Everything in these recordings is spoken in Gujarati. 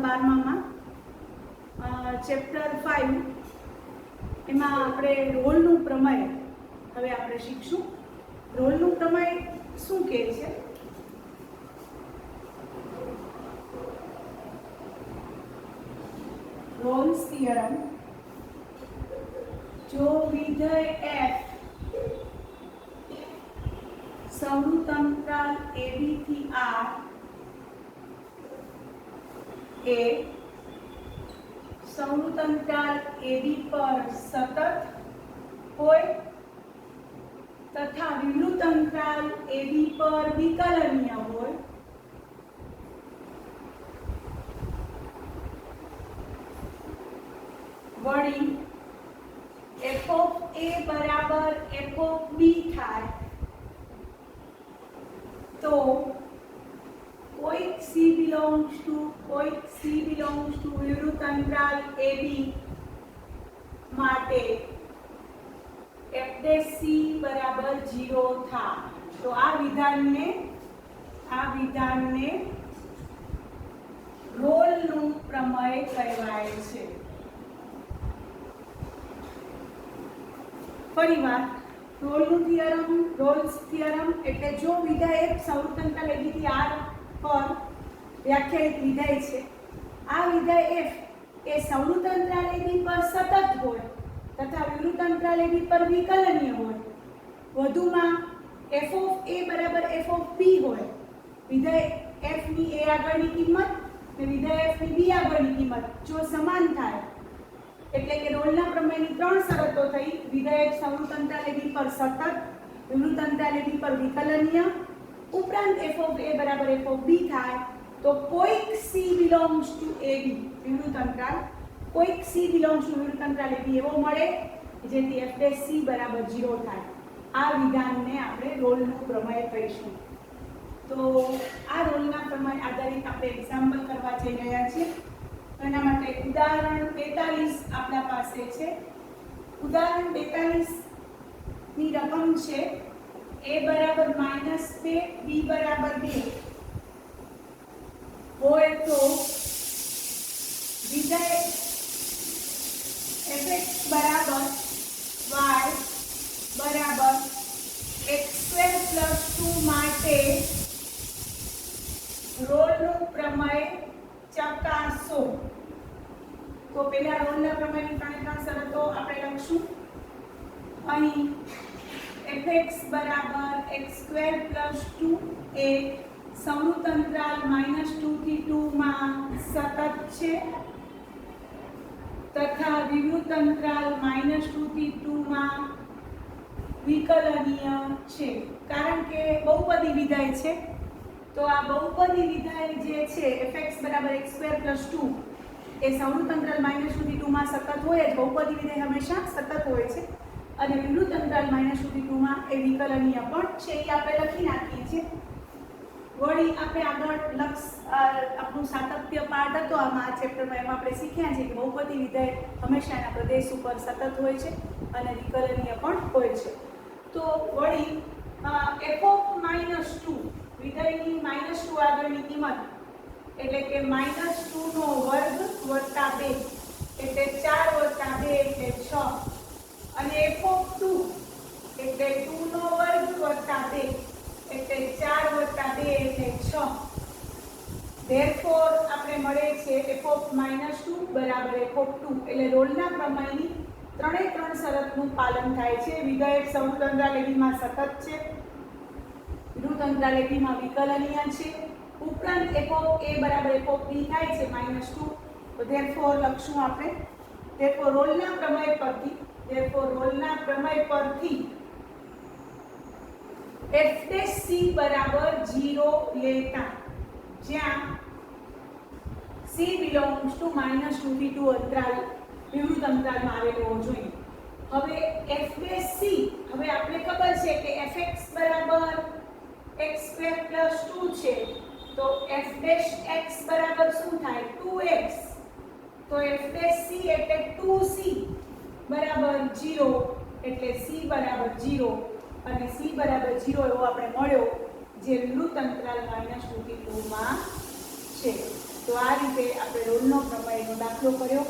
ધોરણ 12માં ચેપ્ટર 5 એમાં આપણે રોલનું પ્રમેય હવે આપણે શીખશું. રોલનું પ્રમેય શું કહે છે? રોલ્સ થિયરમ, જો વિધેય f સંવૃત અંતરાલ ab થી r એ સંવૃત અંતરાલ ab પર સતત હોય તથા વિવૃત અંતરાલ ab પર વિકલનીય હોય, વળી f of a બરાબર f of b થાય તો કોઈક c belongs to વિવૃત અંતરાલ ab માટે f' c બરાબર 0 થાય. તો આ વિધાનને રોલનું પ્રમેય કહેવાય છે. ફરીવાર રોલ્સ થિયરમ એટલે જો વિધેય સંવૃત અંતરાલ ab થી r પર વ્યાખ્યાયિત વિધેય છે. આ વિધેય f એ સંવૃત અંતરાલ ab પર સતત હોય તથા વિવૃત અંતરાલ ab પર વિકલનીય હોય, વધુમાં f of a બરાબર f of b હોય. વિધેય f ની a આગળની કિંમત અને વિધેય f ની b આગળની કિંમત જો સમાન થાય એટલે કે રોલના પ્રમેયની ત્રણ શરતો થઈ. વિધેય સંવૃત અંતરાલ ab પર સતત, વિવૃત અંતરાલ ab પર વિકલનીય, ઉપરાંત f of a બરાબર f of b થાય તો કોઈક c belongs to ab વિવૃત અંતરાલ, કોઈક c belongs to વિવૃત અંતરાલ ab એવો મળે જેથી f' c બરાબર 0 થાય. આ વિધાનને આપણે રોલનું પ્રમેય કહીશું. તો આ રોલના પ્રમેય આધારિત આપણે એક્ઝામ્પલ કરવા જઈ રહ્યા છીએ. એના માટે ઉદાહરણ 42 આપણા પાસે છે. ઉદાહરણ 42 ની રકમ છે a બરાબર -2 b બરાબર 2 હોય તો વિધેય fx બરાબર y બરાબર x² + 2 માટે રોલનું પ્રમેય ચકાસો. તો પહેલા રોલના પ્રમેયની ત્રણ શરતો આપણે લખશું. અહીં fx બરાબર x² + 2 એ સંવૃત અંતરાલ -2 થી 2 માં સતત છે તથા વિવૃત અંતરાલ -2 થી 2 માં વિકલનીય છે. કારણ કે બહુપદી વિધેય છે તો આ બહુપદી વિધેય જે છે fx બરાબર x² + 2 એ સંવૃત અંતરાલ -2 થી 2 માં સતત હોય જ. બહુપદી વિધેય હંમેશા સતત હોય છે અને વિવૃત અંતરાલ -2 થી 2 માં એ વિકલનીય પણ છે. એ આપણે લખી નાખીએ છીએ. વળી આપણે આગળ આપણું સાતત્ય પાઠ હતો આમાં આ ચેપ્ટરમાં, એમાં આપણે શીખ્યા છે કે બહુપદી વિધેય હંમેશા એના પ્રદેશ ઉપર સતત હોય છે અને વિકલનીય પણ હોય છે. તો વળી f of -2 વિધેયની -2 આગળની કિંમત એટલે કે -2 નો વર્ગ વત્તા 2 એટલે 4 વત્તા 2 એટલે 6 અને f of 2 એટલે 2 નો વર્ગ વત્તા 2 એટલે 4 વત્તા 2 એટલે 6. therefore આપણે મળે છે f of -2 બરાબર f of 2 એટલે રોલના પ્રમેયની ત્રણે ત્રણ શરતનું પાલન થાય છે. વિધેય સંવૃત અંતરાલ ab માં સતત છે, વિવૃત અંતરાલ ab માં વિકલનીય છે, ઉપરાંત f of a બરાબર f of b થાય છે -2. તો therefore લખશું આપણે therefore રોલના પ્રમેય પરથી f' c બરાબર 0 લેતા જ્યાં c belongs to -2 થી 2 અંતરાલ વિવૃત અંતરાલમાં આવેલો હોવો જોઈએ. હવે f' c હવે આપણે ખબર છે કે fx બરાબર x² + 2 છે તો f' x બરાબર શું થાય 2x. તો f' c એટલે 2c બરાબર 0 એટલે c બરાબર 0 અને c બરાબર 0 એવો આપણે મળ્યો જે વિવૃત અંતરાલ -2 થી 2 માં છે. તો આ રીતે આપણે રોલનો પ્રમેયનો દાખલો કર્યો.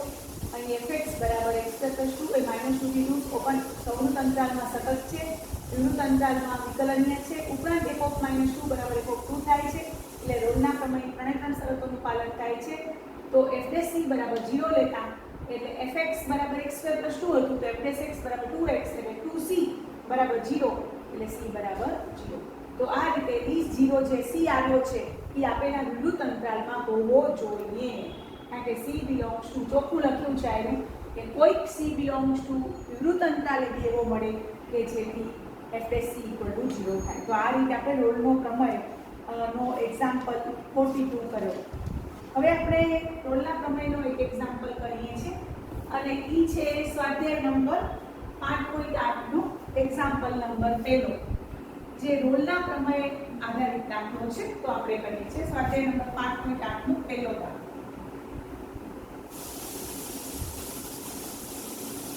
અહીં fx બરાબર x + 2 એ -2 થી 2 ઓપન સૌનું અંતરાલમાં સતત છે, વિવૃત અંતરાલમાં વિકલનીય છે. ઉપરાંત f of -2 બરાબર f of 2 થાય છે. એટલે રોલના પ્રમેય ત્રણ શરતોનું પાલન થાય છે. તો f' c બરાબર 0 લેતા એટલે fx બરાબર x² + 2 હતું તો f' બરાબર 2x એટલે 2c બરાબર 0 એટલે c બરાબર 0. તો આ રીતે ઈ 0 જે c આવ્યો છે એ આપેલા વિવૃત અંતરાલમાં હોવો જોઈએ. કારણ કે c belongs to ચોખ્ખું લખ્યું છે આનું કે કોઈક c belongs to વિવૃત અંતરાલ બી એવો મળે કે જેથી f' c = 0 થાય. તો આ રીતે આપણે રોલનો પ્રમેય નો એક્ઝામ્પલ 42 કર્યો. હવે આપણે રોલના પ્રમેયનો એક એક્ઝામ્પલ કરીએ છીએ અને ઈ છે સ્વાધ્યાય નંબર 5.8 નો એક્ઝામ્પલ નંબર 1 જે રોલના પ્રમેય આધારિત દાખલો છે. તો આપણે કરીએ છીએ સ્વાધ્યાય નંબર 5.8 નો પહેલો દાખલો.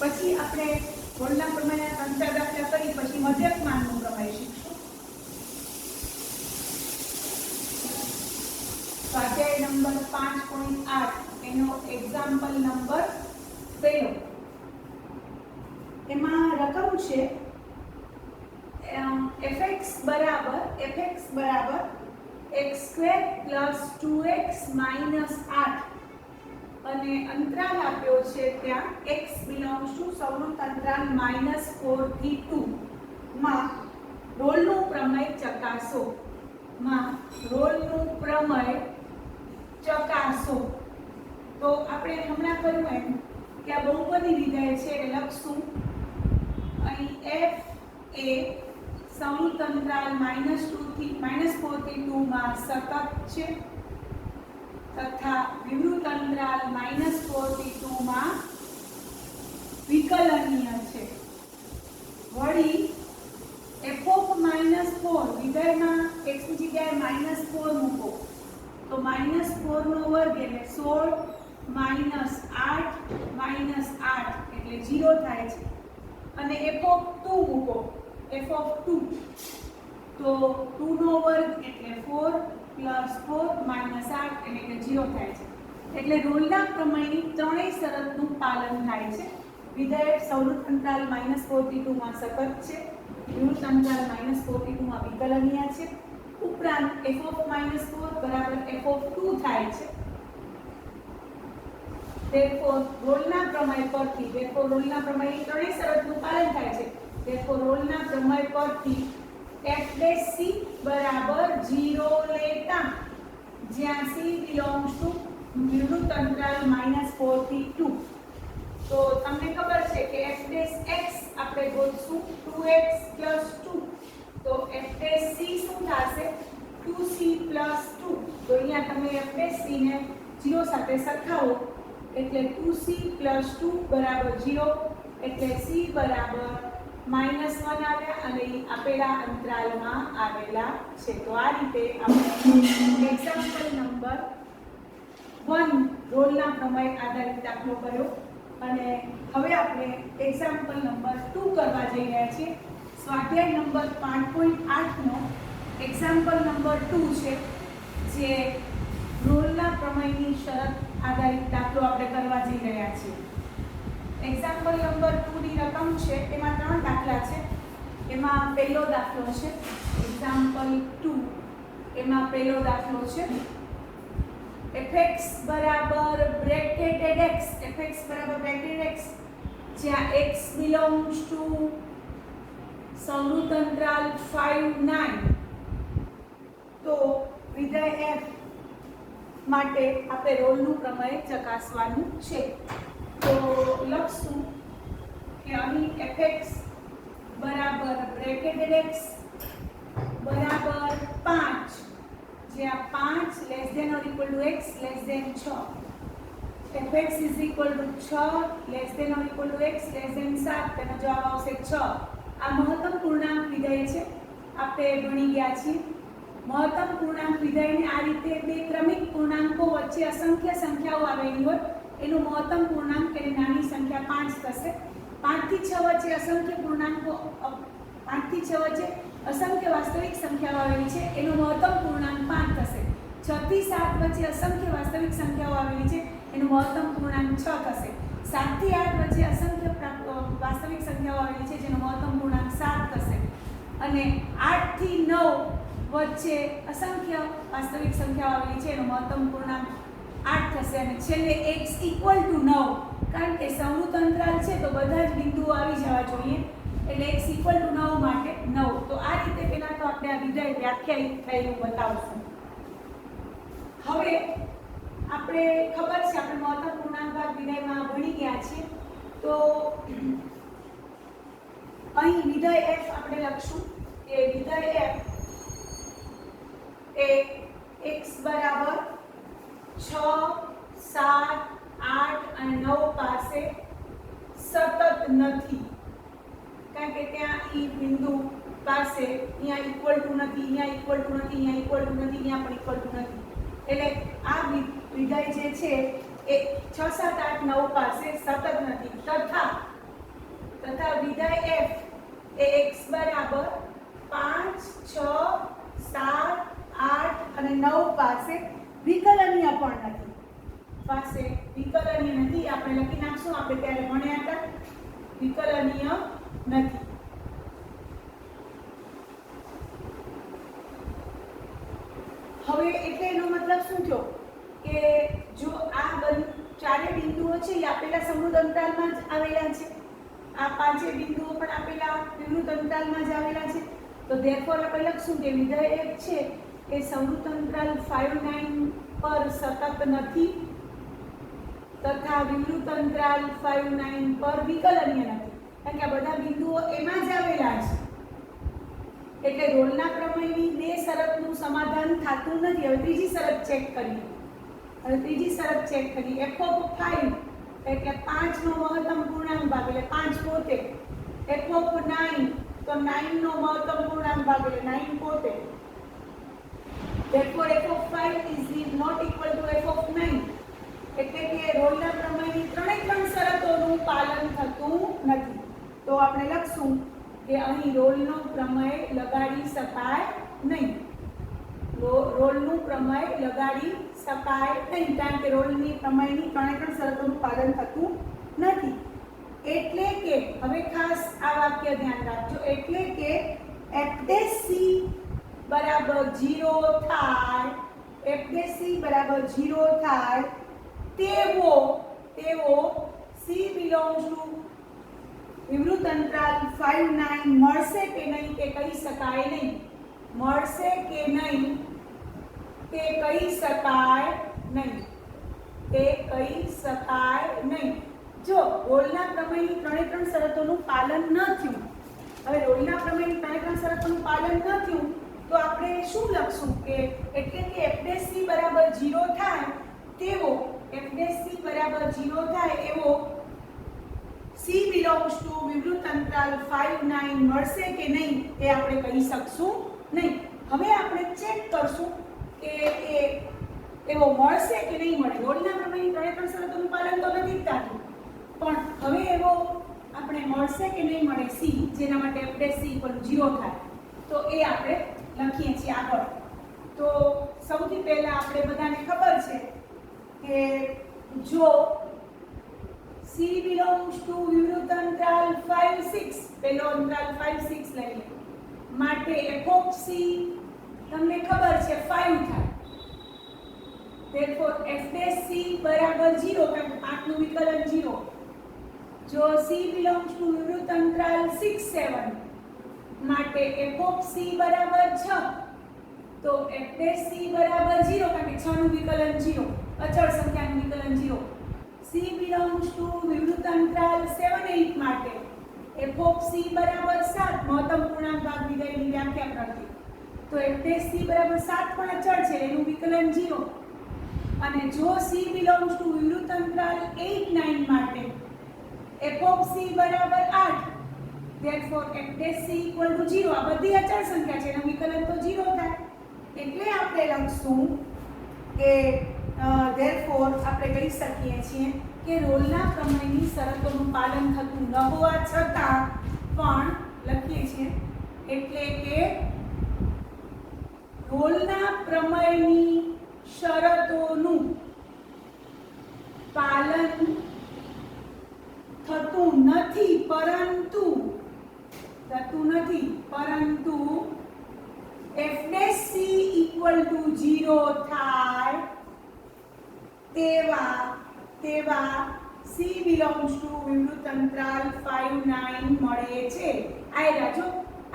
પછી આપણે રોલના પ્રમેયના 3 દાખલા કરી પછી મધ્યકમાનનું પ્રમેય શીખશું. સ્વાધ્યાય નંબર 5.8 એનો એક્ઝામ્પલ નંબર 1 એમાં રકમ છે fx બરાબર x² + 2x - 8 અને અંતરાલ આપ્યો છે ત્યાં x belongs to સવૃત્ત અંતરાલ -4 થી 2 માં રોલનું પ્રમેય ચકાસો. તો આપણે હમણાં કર્યું એમ કે આ બહુપદી વિધેય છે એટલે લખશું અહીં f એ સવૃત્ત અંતરાલ -4 થી 2 માં સતત છે તથા વિવૃત અંતરાલ -4 થી 2 માં વિકલનીય છે. વળી f of -4 વિધેયમાં x ની જગ્યાએ -4 મૂકો તો -4 નો વર્ગ એટલે 16 -8 એટલે 0 થાય છે. અને f of 2 મૂકો f of 2 તો 2 નો વર્ગ એટલે 4 + 4 - 8 એટલે કે 0 થાય છે. એટલે રોલના પ્રમેયની ત્રણેય શરતનું પાલન થાય છે. વિધેય સવૃત્ત અંતરાલ -4 થી 2 માં સતત છે, વિવૃત અંતરાલ -4 થી 2 માં વિકલનીય છે. ઉપરાંત f of -4 બરાબર f of 2 થાય છે. therefore રોલના પ્રમેય પરથી રોલના પ્રમેયની ત્રણેય શરતનું પાલન થાય છે. therefore રોલના પ્રમેય પરથી f' c બરાબર 0 લેતા જ્યાં c belongs to વિવૃત અંતરાલ -4 થી 2 તો તમને ખબર છે કે f' આપણે ગોતશું 2x + 2 તો f' c શું થશે 2c + 2 તો અહીંયા તમે f' c ને 0 સાથે સરખાવો એટલે 2c + 2 બરાબર 0 એટલે c બરાબર -1 આવ્યા અને આપેલા અંતરાલમાં આવેલા છે. તો આ રીતે આપણે એક્ઝામ્પલ નંબર 1 રોલના પ્રમેય આધારિત દાખલો કર્યો અને હવે આપણે એક્ઝામ્પલ નંબર 2 કરવા જઈ રહ્યા છીએ. સ્વાધ્યાય નંબર 5.8 નો એક્ઝામ્પલ નંબર 2 છે જે રોલના પ્રમેયની શરત આધારિત દાખલો આપણે કરવા જઈ રહ્યા છીએ. એક્ઝામ્પલ નંબર 2 ની રકમ છે એમાં 3 દાખલા છે. એમાં પહેલો દાખલો છે એક્ઝામ્પલ 2 એમાં પહેલો દાખલો છે fx બરાબર બ્રેકેટેડ x જ્યાં x belongs to સવૃત્ત અંતરાલ 5 9 તો વિધેય f માટે આપણે રોલનું પ્રમેય ચકાસવાનું છે. તો લખશું કે અહીં fx બરાબર બ્રેકેટેડ x બરાબર 5 જ્યાં 5 < x < 6 fx = 6 < x < 7 તેનો જવાબ આવશે 6. આ મહત્તમ પૂર્ણાંક વિધેય છે. આપણે ભણી ગયા છીએ મહત્તમ પૂર્ણાંક વિધેયને આ રીતે બે ક્રમિક પૂર્ણાંકો વચ્ચે અસંખ્ય સંખ્યાઓ આવેલી હોય એનું મહત્તમ પૂર્ણાંક એટલે નાની સંખ્યા 5 થશે. 5 થી 6 વચ્ચે અસંખ્ય પૂર્ણાંકો 5 થી 6 વચ્ચે અસંખ્ય વાસ્તવિક સંખ્યાઓ આવેલી છે એનું મહત્તમ પૂર્ણાંક 5 થશે. 6 થી 7 વચ્ચે અસંખ્ય વાસ્તવિક સંખ્યાઓ આવેલી છે, એનું મહત્તમ પૂર્ણાંક 6 થશે. 7 થી 8 વચ્ચે અસંખ્ય વાસ્તવિક સંખ્યાઓ આવેલી છે, જેનો મહત્તમ પૂર્ણાંક 7 થશે. અને 8 થી 9 વચ્ચે અસંખ્ય વાસ્તવિક સંખ્યાઓ આવેલી છે, એનો મહત્તમ પૂર્ણાંક 8 થશે. અને છેલ્લે x = 9, કારણ કે સમૃદ્ધ અંતરાલ છે તો બધા જ બિંદુઓ આવી જવા જોઈએ, એટલે x = 9 માટે 9. તો આ રીતે પહેલા તો આપણે આ વિધેય વ્યાખ્યાયિત થયેલું બતાવશું. હવે આપણે ખબર છે, આપણે મહત્તમ પૂર્ણાંક વિધેયમાં ભણી ગયા છીએ. તો અહીં વિધેય f આપણે લખશું કે વિધેય f એ x બરાબર 6, 7, 8 અને 9 પાસે સતત નથી, કારણ કે ત્યાં ઈ બિંદુ પાસે અહીંયા ઇક્વલ ટુ નથી, અહીંયા ઇક્વલ ટુ નથી, અહીંયા ઇક્વલ ટુ નથી, અહીંયા પણ ઇક્વલ ટુ નથી. એટલે આ વિધેય જે છે એ 6, 7, 8, 9 પાસે સતત નથી. તથા વિધેય f એ x બરાબર 5, 6, 7, 8 અને 9 પાસે વિકલનીય પણ નથી. આપણે લખી નાખશું, આપણે ત્યારે ભણ્યા હતા, વિકલનીય નથી. હવે એટલે એનો મતલબ શું થયો કે જો આ ચારે બિંદુઓ છે એ આપેલા સમૃદ્ધ અંતરાલમાં જ આવેલા છે, આ પાંચે બિંદુઓ પણ આપેલા વિવૃત અંતરાલમાં જ આવેલા છે, તો ધેરફોર આપણે લખશું કે વિધેય f છે એ સમૃદ્ધ અંતરાલ 5, 9 પર સતત નથી તથા વિવૃત અંતરાલ 5, 9 પર વિકલનીય નથી, કારણ કે આ બધા બિંદુઓ એમાં જ આવેલા છે. એટલે રોલના પ્રમેયની બે શરતનું સમાધાન થતું નથી. હવે ત્રીજી શરત ચેક કરીએ. f of 5 એટલે 5 નો મહત્તમ પૂર્ણાંક ભાગ એટલે 5 પોતે. f of 9 તો 9 નો મહત્તમ પૂર્ણાંક ભાગ એટલે 9 પોતે. therefore f of 5 is not equal to f of 9. એટલે કે રોલના પ્રમેયની ત્રણ શરતોનું પાલન થતું નથી. તો આપણે લખશું કે અહીં રોલનો પ્રમેય લગાડી શકાય નહીં. રોલનું પ્રમેય લગાડી શકાય નહીં, કારણ કે રોલની પ્રમેયની ત્રણ શરતોનું પાલન થતું નથી. એટલે કે હવે ખાસ આ વાક્ય ધ્યાન રાખજો, એટલે કે f' બરાબર 0 થાય, તેવો c belongs to વિવૃત અંતરાલ 5, 9 મળશે કે નહીં તે કહી શકાય નહીં. જો રોલના પ્રમેયની ત્રણ શરતોનું પાલન ન થયું, હવે રોલના પ્રમેયની ત્રણ શરતોનું પાલન ન થયું તો આપણે શું લખશું કે એટલે કે f' બરાબર 0 થાય તેવો c belongs to વિવૃત અંતરાલ 5, 9 મળશે કે નહીં તે આપણે કહી શકશું નહીં. હવે આપણે ચેક કરશું કે એવો મળશે કે નહીં મળે. રોલના પ્રમેયની ત્રણ શરતોનું પાલન તો નથી થતું, પણ હવે એવો આપણે મળશે કે નહીં મળે c, જેના માટે f' 0 થાય, તો એ આપણે લખીએ છીએ આગળ. તો સૌથી પહેલા આપણે બધાને ખબર છે કે જો c belongs to વિવૃત અંતરાલ 5, 6, પહેલો અંતરાલ 5, 6 લઈએ, માટે f of c તમને ખબર છે 5 થાય. therefore f' બરાબર 0, કારણ કે 5 નું વિકલન 0. જો c belongs to વિવૃત અંતરાલ 6, 7 માટે f of c બરાબર 6, તો f' બરાબર 0, કારણ કે 6 નું વિકલન 0, અચળ સંખ્યાનું વિકલન 0. c belongs to વિવૃત અંતરાલ 7, 8 માટે f of c બરાબર 7, મહત્તમ પૂર્ણાંક ભાગ વિધેયની વ્યાખ્યા કરતી, તો f' બરાબર 7 પણ અચળ છે, એનું વિકલન 0. અને જો c belongs to વિવૃત અંતરાલ 8, 9 માટે f of c બરાબર 8, therefore f' = 0. આ બધી અચળ સંખ્યા છે, એનું વિકલન તો 0 થાય. એટલે આપણે લખશું કે therefore આપણે કહી શકીએ છીએ કે રોલના પ્રમેયની શરતોનું પાલન થતું ન હોવા છતાં પણ લખીએ છીએ, એટલે કે રોલના પ્રમેયની શરતોનું પાલન થતું નથી પરંતુ f' c equal to 0 થાય તેવા c belongs to વિવૃત અંતરાલ 5 9 મળે છે. આ રાજો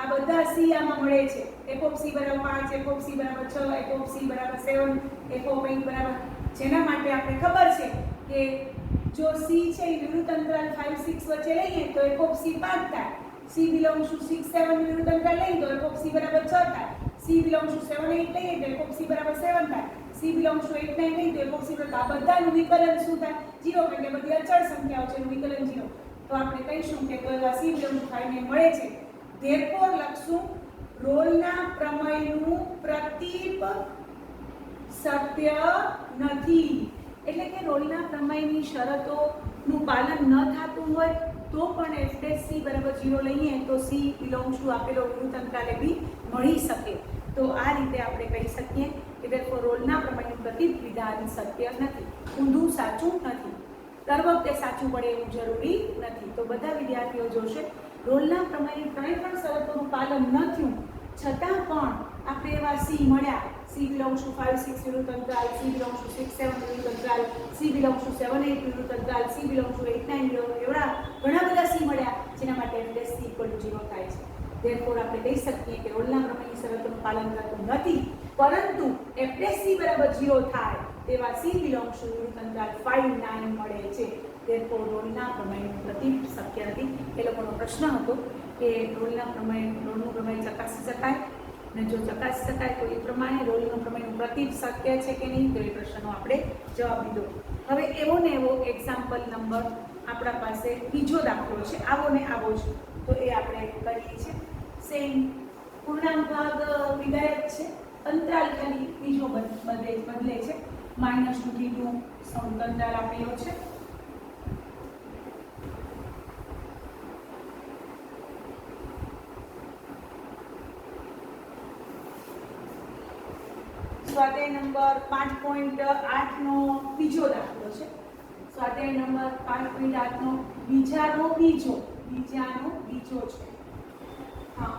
આ બધા c આમાં મળે છે. f of c બરાબર 5, f of c બરાબર 6, f of c બરાબર 7, f of n બરાબર, જેના માટે આપણે ખબર છે કે જો c છે એ વિવૃત અંતરાલ 5 6 વચ્ચે લઈએ તો f of c 5 થાય. c belongs to 6 7 વિવૃત અંતરાલ લઈએ તો f of c બરાબર 6 થાય. c belongs to 7 8 લઈએ તો f of c બરાબર 7 થાય. c belongs to 8 9 લઈએ તો f of c બરાબર, આ બધાનું વિકલન શું થાય? 0, એટલે બધી અચળ સંખ્યાઓ છે એનું વિકલન 0. તો આપણે કહીશું કે આ c belongs to 5 9 મળે છે. therefore લખશું રોલના પ્રમેયનું પ્રતીપ સત્ય નથી. એટલે કે રોલના પ્રમેયની શરતોનું પાલન ન થતું હોય તો પણ f' c બરાબર 0 લઈએ તો c belongs to આપેલો વિવૃત અંતરાલે બી મળી શકે. તો આ રીતે આપણે કહી શકીએ કે therefore રોલના પ્રમેયનું પ્રતીપ વિધાન સત્ય નથી, ઊંધું સાચું નથી. દર વખતે સાચું પડે એવું જરૂરી નથી. તો બધા વિદ્યાર્થીઓ જોશે રોલના પ્રમેયની ત્રણ શરતોનું પાલન ન થયું છતાં પણ આપણે એવા c મળ્યા. c belongs to 5 6 વિવૃત અંતરાલ, c belongs to 6 7 વિવૃત અંતરાલ, c belongs to 7 8 વિવૃત અંતરાલ, c belongs to 8 9 એવડા ઘણા બધા c મળ્યા જેના માટે f' c equal to 0 થાય છે. therefore આપણે કહી શકીએ કે રોલના પ્રમેયની શરતોનું પાલન થતું નથી પરંતુ f' c બરાબર 0 થાય તેવા c belongs to વિવૃત અંતરાલ 5 9 મળે છે. therefore રોલના પ્રમેયનું પ્રતીપ શક્ય નથી. એ લોકોનો પ્રશ્ન હતો કે રોલનું પ્રમેય ચકાસી શકાય, અને જો ચકાસી શકાય તો એ પ્રમાણે રોલનું પ્રમેયનું પ્રતીપ શક્ય છે કે નહીં, તો એ પ્રશ્નનો આપણે જવાબ દીધો. હવે એવો ને એવો એક્ઝામ્પલ નંબર આપણા પાસે બીજો દાખલો છે, આવો ને આવો જ, તો એ આપણે કરીએ છીએ. સેમ પૂર્ણાંક ભાગ વિધાયક છે, અંતરાલ ખાલી બીજો બદલે છે. -2 થી 2 સૌ અંતરાલ આપેલો છે. સ્વાધ્યાય નંબર 5.8 નો બીજો દાખલો છે. સ્વાધ્યાય નંબર 5.8 નો બીજાનો બીજો છે. હા,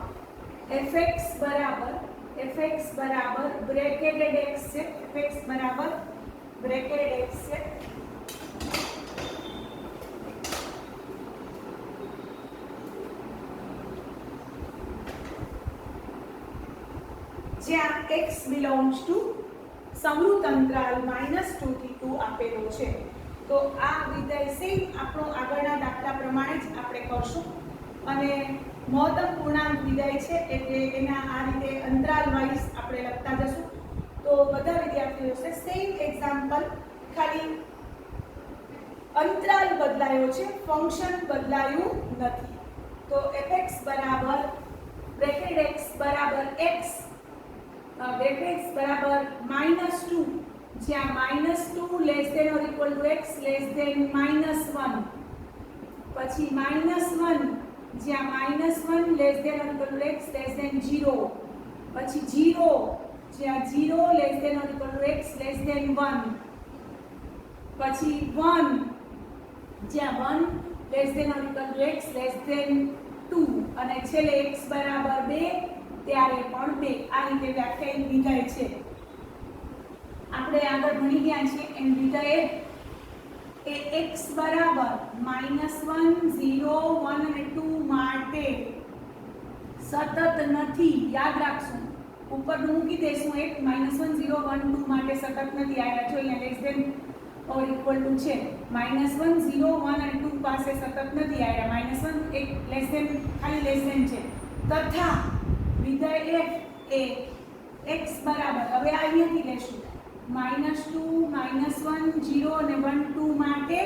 fx બરાબર બ્રેકેટેડ x છે. fx બરાબર બ્રેકેટેડ x છે. જ્યાં x belongs to સમૃદ્ધ અંતરાલ -2 થી 2 આપેલો છે. તો આ વિધેય સેમ આપણો આગળના દાખલા પ્રમાણે જ આપણે કરશું, અને મહત્તમ પૂર્ણાંક વિધેય છે એટલે એના આ રીતે અંતરાલ વાઇઝ આપણે લખતા જશું. તો બધા વિદ્યાર્થીઓ છે સેમ એક્ઝામ્પલ, ખાલી અંતરાલ બદલાયો છે, ફંક્શન બદલાયું નથી. તો fx બરાબર બ્રેકેટ x બરાબર x x બરાબર -2, જ્યાં -2 less than or equal to x less than -1, પછી -1 જ્યાં -1 less than or equal to x less than 0, પછી 0 જ્યાં 0 less than or equal to x less than 1, પછી 1 જ્યાં 1 less than or equal to x less than 2, અને છેલ્લે x બરાબર 2 ત્યારે પણ 2. આ રીતે વ્યાખ્યાયિત વિધેય છે. આપણે આગળ ભણી ગયા છીએ એમ વિધેય એ x બરાબર -1 0 1 અને 2 માટે સતત નથી. યાદ રાખશું, ઉપર મૂકી દેશું એક -1 0 1 2 માટે સતત નથી. આ જો અહીંયા less than or equal to છે, -1 0 1 અને 2 પાસે સતત નથી આવ્યા. -1 એક લેસ ધેન ખાલી લેસ ધેન છે. તથા વિધેય f એ x બરાબર, હવે અહીંયાથી લેશું -2 -1 0 અને 1 2 માટે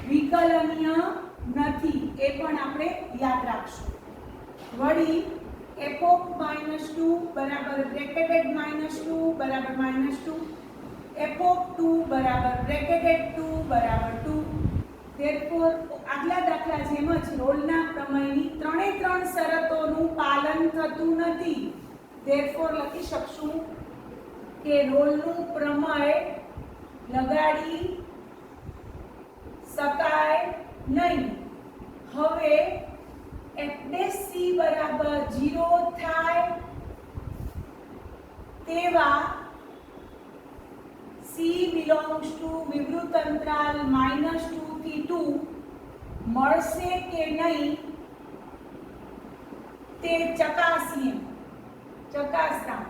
વિકલનીય નથી. એ પણ આપણે યાદ રાખશું. વળી f of -2 બરાબર બ્રેકેટેડ -2 બરાબર -2, f of 2 બરાબર બ્રેકેટેડ 2 બરાબર 2. therefore આગલા દાખલા જેમ જ રોલના પ્રમેયની ત્રણ શરતોનું પાલન થતું નથી. therefore લખી શકશું કે રોલનું પ્રમેય લગાડી શકાય નહીં. હવે f' બરાબર 0 થાય તેવા c belongs to વિવૃત અંતરાલ -2 થી 2 મળશે કે નહીં તે ચકાસતા.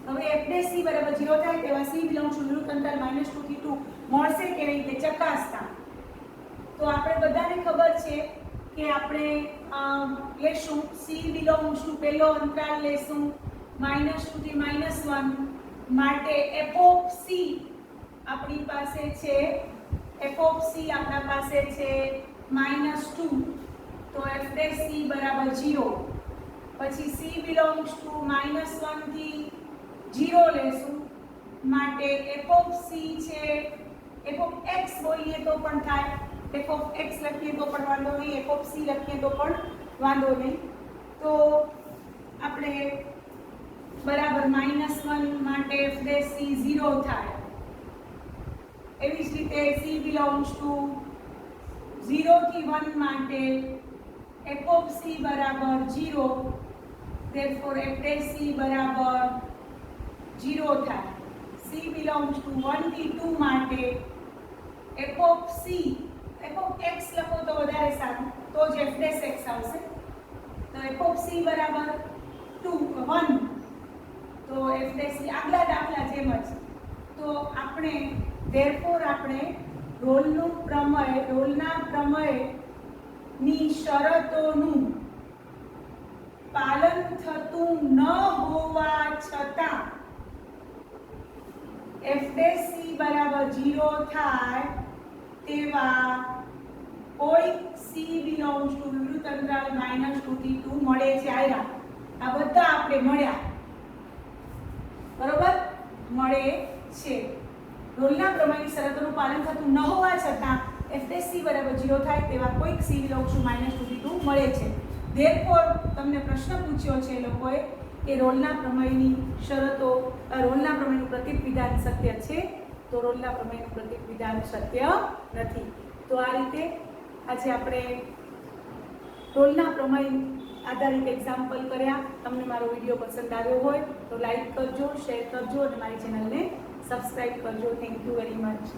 હવે f' બરાબર 0 થાય તેવા c belongs to વિવૃત અંતરાલ -2 થી 2 મળશે કે નહીં તે ચકાસતા. તો આપણે બધાને ખબર છે કે આપણે લેશું c belongs to પહેલો અંતરાલ લેશું -2 થી -1 માટે f of c આપણી પાસે છે આપણા પાસે છે -2 તો f' બરાબર 0. પછી c belongs to -1 થી 0 લેશું માટે f of c છે f of x બોલીએ તો પણ થાય, f of x લખીએ તો પણ વાંધો નહીં, f of c લખીએ તો પણ વાંધો નહીં. તો આપણે બરાબર -1 માટે f' 0 થાય. એવી જ રીતે c belongs to 0 થી 1 માટે f of c બરાબર 0, therefore f' બરાબર 0 થાય. c belongs to 1 થી 2 માટે f of x લખો તો વધારે સારું, તો જ f' x આવશે. તો f of c બરાબર 1 તો f' આગલા દાખલા જેમ જ. તો આપણે therefore આપણે રોલના પ્રમેયની શરતોનું પાલન થતું ન હોવા છતાં f' બરાબર 0 થાય તેવા કોઈ c belongs to વિવૃત અંતરાલ -2 થી 2 મળે છે. આ બધા આપણે મળ્યા, બરોબર, મળે છે. રોલના પ્રમેયની શરતોનું પાલન થતું ન હોવા છતાં f' બરાબર 0 થાય તેવા કોઈક c belongs to -2 થી 2 મળે છે. therefore તમને પ્રશ્ન પૂછ્યો છે એ લોકોએ કે રોલના પ્રમેયની શરતો, રોલના પ્રમેયનું પ્રતીક વિધાન સત્ય છે? તો રોલના પ્રમેયનું પ્રતીક વિધાન સત્ય નથી. તો આ રીતે આજે આપણે રોલના પ્રમેય આધારિત એક્ઝામ્પલ કર્યા. તમને મારો વિડીયો પસંદ આવ્યો હોય તો લાઈક કરજો, શેર કરજો અને મારી ચેનલને સબસ્ક્રાઇબ કરજો. Thank you very much.